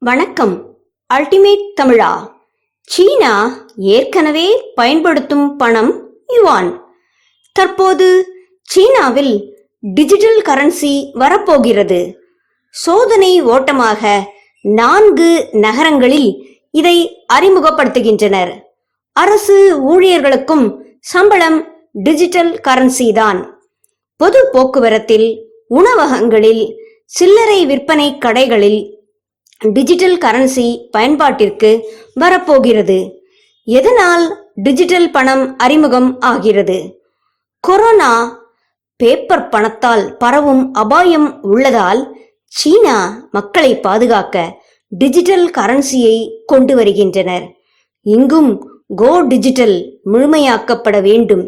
வணக்கம். அல்டிமேட் தமிழா. சீனா ஏற்கனவே பயன்படுத்தும் பணம் யுவான். தற்போது சீனாவில் டிஜிட்டல் கரன்சி வரப்போகிறது. சோதனை ஓட்டமாக 4 நகரங்களில் இதை அறிமுகப்படுத்துகின்றனர். அரசு ஊழியர்களுக்கும் சம்பளம் டிஜிட்டல் கரன்சி தான். பொது போக்குவரத்தில், உணவகங்களில், சில்லறை விற்பனை கடைகளில் டிஜிட்டல் கரன்சி பயன்பாட்டிற்கு வரப்போகிறது. எதனால் டிஜிட்டல் பணம் அறிமுகம் ஆகிறது? கொரோனா பேப்பர் பணத்தால் பரவும் அபாயம் உள்ளதால் சீனா மக்களை பாதுகாக்க டிஜிட்டல் கரன்சியை கொண்டு வருகின்றனர். இங்கும் கோ டிஜிட்டல் முழுமையாக்கப்பட வேண்டும்.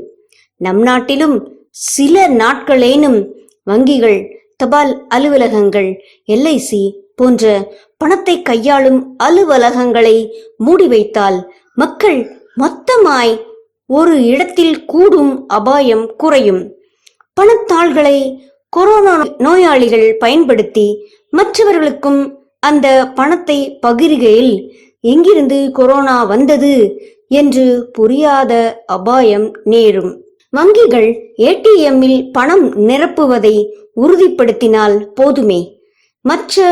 நம் நாட்டிலும் சில நாட்களேனும் வங்கிகள், தபால் அலுவலகங்கள், LIC போன்ற பணத்தை கையாளும் அலுவலகங்களை மூடி வைத்தால் மக்கள் மொத்தமாய் ஒரு இடத்தில் கூடும் அபாயம் குறையும். பணத்தாள்களை கொரோனா நோயாளிகள் பயன்படுத்தி மற்றவர்களுக்கும் அந்த பணத்தை பகிர்கையில் எங்கிருந்து கொரோனா வந்தது என்று புரியாத அபாயம் நேரும். வங்கிகள் ATMல் பணம் நிரப்புவதை உறுதிப்படுத்தினால் போதுமே. மற்ற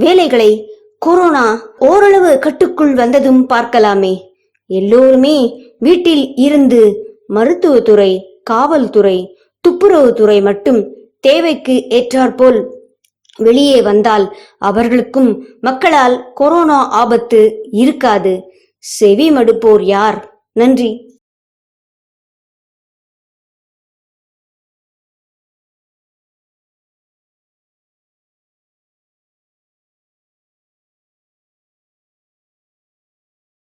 வேலைகளை கொரோனா ஓரளவு கட்டுக்குள் வந்ததும் பார்க்கலாமே. எல்லோருமே வீட்டில் இருந்து மருத்துவத்துறை, காவல்துறை, துப்புரவுத்துறை மட்டும் தேவைக்கு ஏற்றாற்போல் வெளியே வந்தால் அவர்களுக்கும் மக்களால் கொரோனா ஆபத்து இருக்காது. செவி மடுப்போர் யார்? நன்றி.